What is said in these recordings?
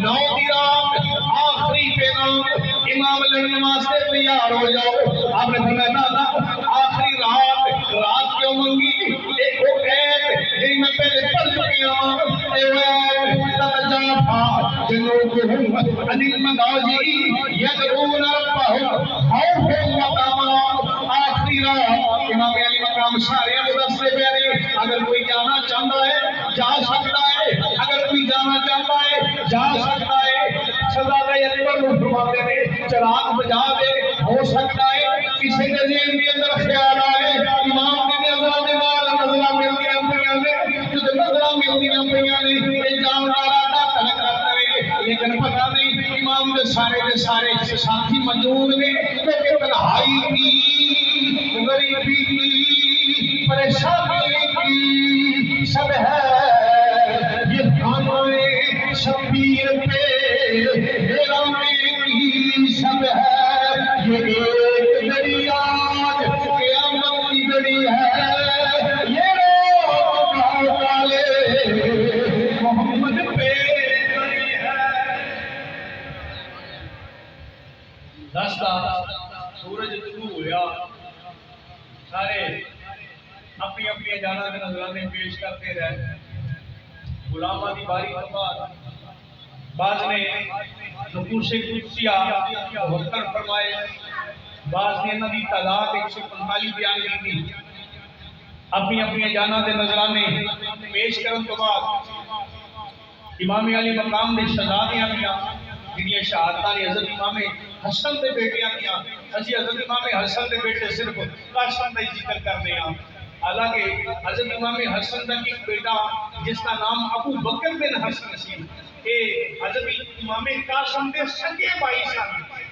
9 کی رات آخری پیغام امام علیہ نماز سے تیار ہو جاؤ. آپ نے فرمایا آخری رات کیوں منگی؟ ایک وہ ایت جی میں پہلے پڑھ چکی ہوں. تتجافى جنوبهم عن المضاجع يدعون ربهم خوفا وطمعا. آخری رات امام علی مقام سارے مدثر پیارے اگر کوئی جانا چاہتا ہے جا سکتا ہے, اگر کوئی جانا چاہتا ہے جا سکتا ہے. سزادہ اکبر کو فرماتے ہیں چراغ بجھا دے. ہو سکتا ہے کسی کے ذہن کے اندر خیال آئے امام نے نظرہ دے نظرہ ملدیاں پڑیاں نے جو نظرہ ملدیاں پڑیاں نے یہ جاندارہ دا تلقہ کرے, لیکن پتہ نہیں امام دے سارے ساتھی موجود نے. لیکن تنہائی کی, غریبی کی, پریشانی کی سب ہے. یہ دھانویں شبیر پہ میرانے کی سب ہے. یہ ایک دریا قیامت کی دری ہے. یہ روز والے محمد پہ دری ہے. دستا سورج طلوع ہوا, سارے اپنی اپنی جانا کے نذرانے پیش کرتے رہے. غلامہ دی باری کے بعد بعض نے نقوش قدسیہ مذکر فرمائے, بعض نے نبی تعداد 145 بیان کی تھی. اپنی اپنی جانا کے نذرانے پیش کرنے کے بعد امام علی مقام نے شہزادیاں دیا جنہیں شہادتاں نے حضرت امام حسن دے بیٹیاں دیا. اسی حضرت امام حسن دے بیٹے صرف قاسم کا ذکر کرتے ہیں. حالانکہ حضرت امام حسن کا ایک بیٹا جس کا نام ابو بکر بن حسن سی, یہ حضرت امام قاسم کے سگے بھائی سن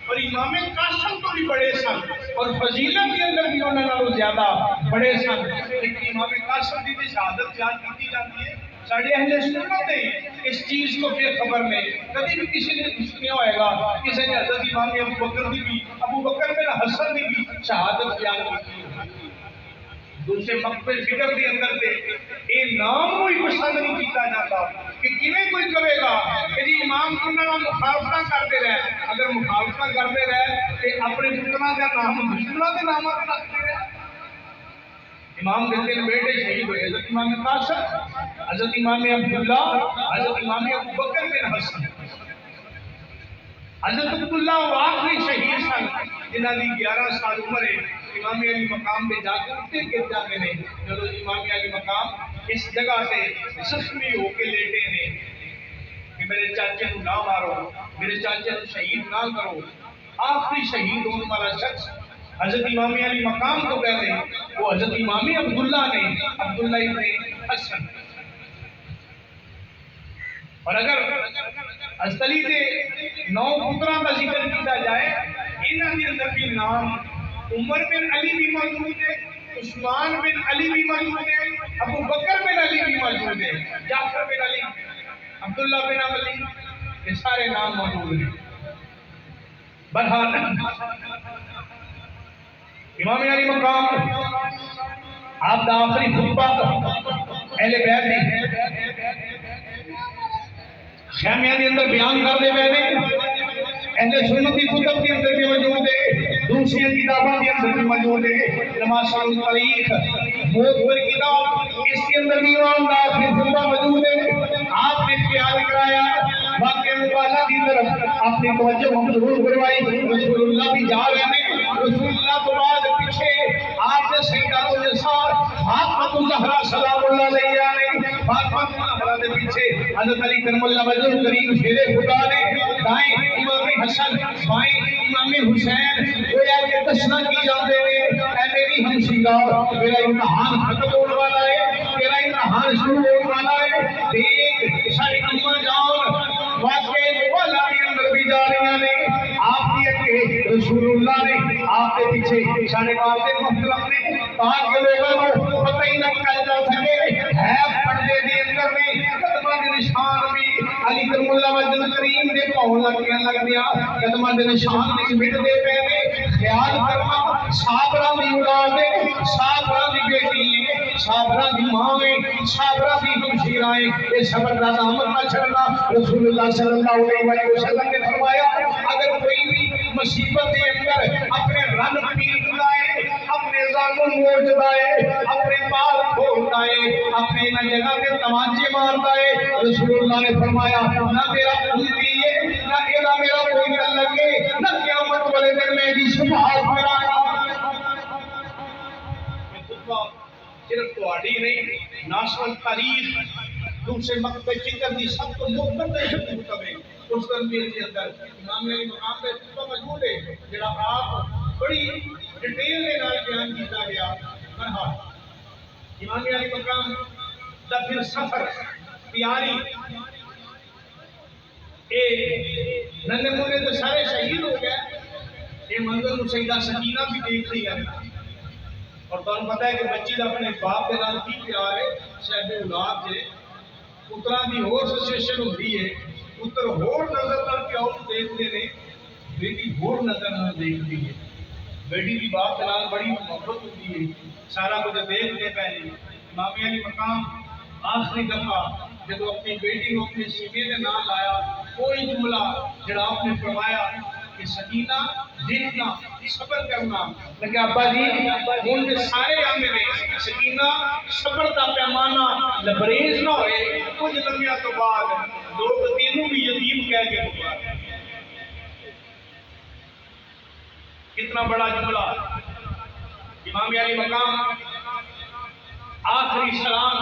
اور امام قاسم تو بھی بڑے سن اور فضیلت کے اندر بھی انہوں نے زیادہ بڑے سن. لیکن امام قاسم کی شہادت یاد کی جاتی ہے. ساڑھے اہل سنت نے اس چیز کو بے خبر میں کبھی بھی کسی نے سنیا ہوئے گا کسی نے حضرت امام ابو بکر بن حسن کی بھی شہادت بیان کی. دوسرے مقبل فکر کے اندر سے یہ نام کوئی پسند نہیں کیتا جاتا کہ کیویں کوئی کرے گا کہ جی امام انہاں مخالفتہ کرتے رہے. اگر مخالفتہ کرتے رہے کہ اپنے پتراں دا نام دشمناں دے نام رکھتے رہے. امام کے تین بیٹے شہید ہوئے, حضرت امام قاسم, حضرت امام عبداللہ, حضرت امام ابو بکر بن حسن. حضرت عبداللہ آخری شہید سن جنہاں دی 11 سال عمر ہے. امام علی مقام پہ جا کے اٹھتے گر جاتے ہیں. جب امام علی مقام اس جگہ سے زخمی ہو کے لیٹے ہیں کہ میرے چاچے کو نہ مارو, میرے چاچے کو شہید نہ کرو. آخری شہید ہونے والا شخص حضرت امام علی مقام کو کہتے ہیں, وہ حضرت امام عبداللہ نے, عبداللہ ابن حسن. اور اگر حضرت علی دے 9 پتراں کا ذکر کیا جائے انہاں دے اندر بھی نام عمر بن علی بھی موجود ہے, عثمان بن علی بھی موجود ہے, ابو بکر بن علی بھی موجود ہے, جعفر بن علی, عبداللہ بن علی, یہ سارے نام موجود ہیں. بہرحال امام علی مقام آپ دا آخری خطبہ اہل بیت نے خیمیہ کے اندر بیان کر دے پہلے. اہل سنت کی کتب کے اندر بھی موجود ہے, دوسری کتابوں کے اندر بھی موجود ہے. نماز الطریق موت پر کتاب اس کے اندر بھی امام دا آخری خطبہ موجود ہے. آپ نے خیال کرایا واقعہ مبالغہ کی طرف اپنی توجہ مبذول کروائی. رسول اللہ بھی جا رہے ہیں. رسول اللہ کے بعد پیچھے آپ نے سیدہ النساء فاطمہ الزہرا سلام اللہ علیہ, فاطمہ الزہرا کے پیچھے حضرت علی کرم اللہ وجہ کریم شیر خدا نے, دائیں امام حسن بائیں امام حسین. گویا کہ دسنا کی جاتے ہیں اے میری ہمشیرہ میرا امتحان ختم ہونے والا ہے, میرا امتحان شروع ہونے والا ہے. ایک ساری اماں جان واقعے والا کے اندر بھی جا رہی ہیں. آپ کی رسول اللہ نے آپ کے پیچھے سارے واقعے محترم نے کہا کہ لوگوں کو پتہ ہی نہ چل سکے ہے پردے کے اندر میں قدمہ کے نشان بھی علی کرم اللہ وجہ کریم دے پاؤں لگیاں لگ دیا. قدمہ کے نشان بھی مٹ دے پہنے. خیال کرنا صابرہ دی اولاد ہے, صابرہ دی بیٹی ہے, صابرہ دی ماں ہے، صابرہ دی ہمشیرہ ہے، یہ صبر دا دامن نہ چھڑنا۔ رسول اللہ صلی اللہ علیہ وسلم نے فرمایا اگر کوئی بھی مصیبت کے اندر اپنے رن پیٹنا ہے، اپنے ظالم موجدہ ہے، اپنے بال کھولتا ہے، اپنے نہ جگہ کے تمانچے مارتا ہے، رسول اللہ نے فرمایا نہ تیرا خودی ہے، نہ تیرا میرا کوئی تعلق ہے، نہ قیامت والے دن میں بھی شفاعت کرا۔ صرف تواڈی نہیں، ناشنل تاریخ دوسرے مکتب چکر دی سب کو مقدس مکتب ہے۔ اس دن میرے کے اندر امام علی مقام پہ خطبہ موجود ہے جڑا آپ بڑی ڈیٹیل کے نال بیان کیتا گیا۔ مرحبا امام علی مقام دا پھر سفر تیاری اے ننے منے تو سارے شہید ہو گئے، یہ منظر نو سیدہ سکینہ بھی دیکھ رہی ہے، اور تو پتہ ہے کہ بچی دا اپنے باپ کے نال کی پیار ہے، صاحب اولاد جے پترا دی ہور سچویشن ہوندی ہے، پتر ہور نظر نال پیو دیکھتے نے، بیٹی ہور نظر نال دیکھتی ہے، بیٹی دی باپ کے نال بڑی محبت ہوتی ہے، سارا کچھ دیکھتے پہلے امام علی مقام آخری دفعہ جب اپنی بیٹی کو اپنے سینے کے نال لایا، کوئی جملہ جڑا آپ نے فرمایا کہ سکینہ دیکھنا صبر کرنا، لیکن ابا جی ان کے سارے آمے نے سکینہ صبر کا پیمانہ لبریز نہ ہوئے، کچھ لمحہ تو بعد لوگ تینوں بھی یتیم کہہ کے پکار۔ کتنا بڑا جملہ امام علی مقام آخری سلام،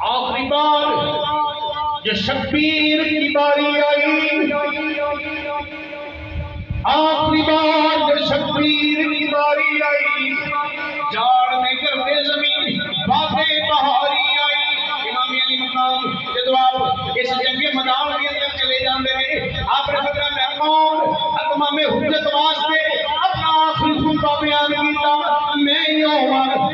آخری بار جو شبیر کی باری آئی، آخری بار جو شبیر کی باری آئی، جاڑ میں گردے زمین باتیں بہاری آئی۔ امام علی مقام جب آپ اس جنگ میدان کے اندر چلے جاندے ہیں، آپ نے فرمایا میں کون اتمام حجت واسطے اپنا آخری خطبہ بیان کیتا، میں یوں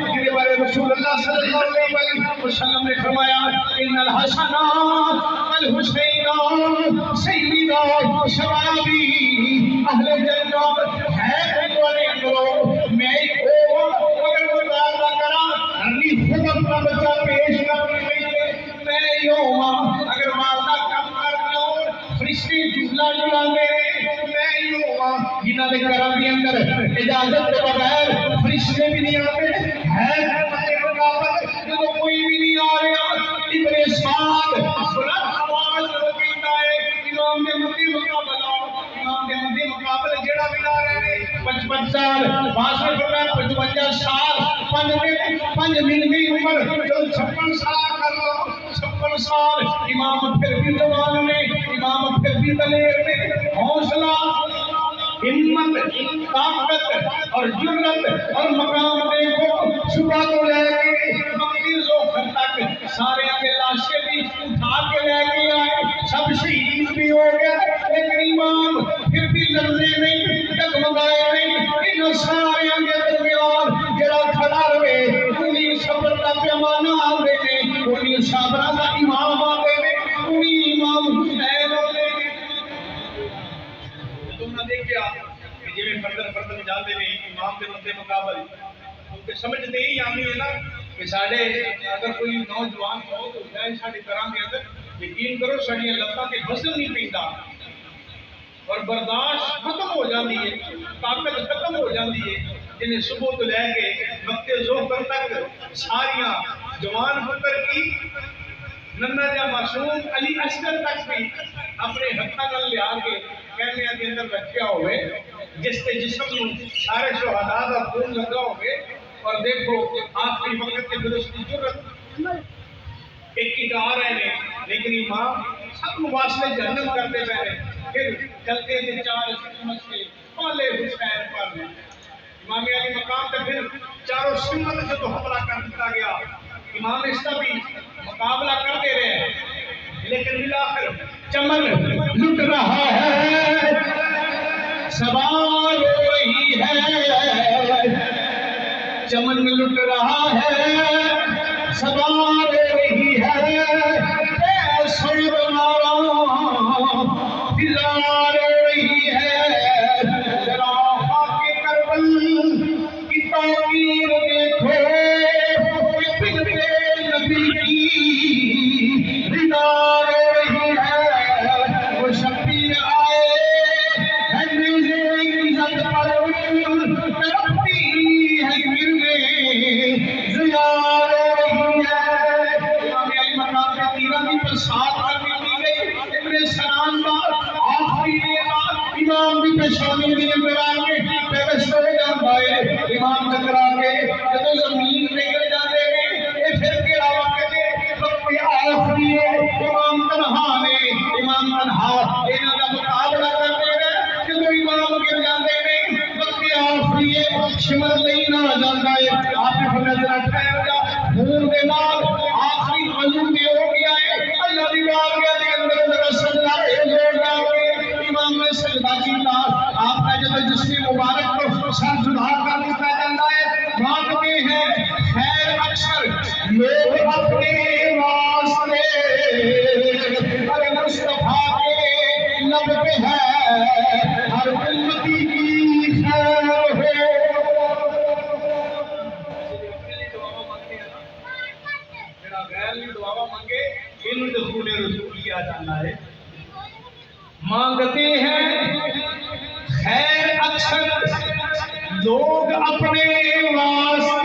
جنہیں بارے رسول اللہ صلی اللہ علیہ وسلم نے فرمایا ان الحسنات والحسینات سیدہ شبابی اہل جنت ہے تمہارے اندروں، میں ایک اور اگر مطالبہ کرا انی خطب کا بچہ پیش کرنے میں میں یوں اگر والدہ کم کر دوں فرشتے جملہ جلانے میں یوں جنہ نے کرم کے اندر اجازت کے بغیر فرشتے بھی نہیں آتے ہے جب کوئی بھی نہیں آ رہا ابن سعد بلند آواز روکیتا ہے امام نے مدی مقابلہ، امام نے مدی مقابلہ جڑا بھی آ رہے ہیں 55 سال باسر فرمایا 55 سال 5 دن کی عمر 56 سال کر لو 56 سال امام پھر بھی جوان میں، امام پھر بھی دلیر میں، حوصلہ ہمت طاقت اور جرت اور مقام دیکھو، صبح کو لے کے مقدر زوخر تک سارے کے لاشیں بھی اٹھا کے لے کے آئے، سب شہید بھی ہو گئے، لیکن امام پھر بھی لرزے نہیں، ڈگمگائے نہیں، ان سارے کے درمیان جڑا کھڑا رہے انہیں صبر کا پیمانہ آندے نے، انہیں صابرہ کا امام آندے نے، انہیں امام حسین آندے نے۔ تم نہ دیکھیا کہ جی میں فردن جاندے نہیں امام کے مدے مقابل کیونکہ سمجھتے ہی آمی ہے نا کہ ساڑھے اگر کوئی نوجوان بہت ہو جائے ساڑھے کرام کے اندر یقین کرو ساڑھے اللہ کے حسن نہیں پیتا اور برداشت ختم ہو جاتی ہے، طاقت ختم ہو جاتی ہے، جنہیں صبح تو لے کے وقت ظہر تک ساریاں جوان پتر کی ننہ جا معصوم علی اصغر تک بھی اپنے ہتھاں نال لیا کے کہنے کے اندر رکھیا ہوئے جس کے جسم نو سارے شہداء دا خون لگا ہوئے، اور دیکھو آخری وقت کے درست کی جرت ایک کی آ رہے ہیں، لیکن امام سب مواصلے جہنم کرتے پہلے پھر چلتے تھے 4 سمت سے پہلے حسین پر امام علی مقام پہ پھر چاروں سمت سے تو حملہ کر دیتا گیا، امام اس کا بھی مقابلہ کرتے رہے، لیکن بالآخر چمن لٹ رہا ہے سوار ہو رہی ہے، چمن لٹ رہا ہے سوار ہو رہی ہے، سر مارا فضا ہو رہی ہے، ذرا خاک کربل کی تعمیر دیکھو ہاتھ کرنی دی گئی ابن سلام کا آخری امام بھی پیشانی دی اندر آگے پیوست ہو جاتا ہے امام چکرا کے جب زمین پہ گر جاتے ہیں یہ پھر کے وقت وقت آخری امام تنہا نے امام تنہا انہاں دا مقابلہ کرتے ہیں جب امام گر جاتے ہیں وقت آخری شمر نہیں نہ جاتا ہے آپ نے فرمایا ذرا ٹھہر جا خون دے نال آخری وضو بھی ہو گیا ہے اللہ دی بارگاہ دے اندر ذرا سجدہ زور ڈال امام نے سجدہ کیتا آپ کا جب جسم مبارک کو سر جھکا کر دیتا جاتا ہے مانگتے ہیں خیر اکثر لوگ اپنے واسطے ہر مصطفیٰ کے لب پہ ہے ہر امتی کی خیر ہو مانگتے ہیں خیر اکثر لوگ اپنے واسطے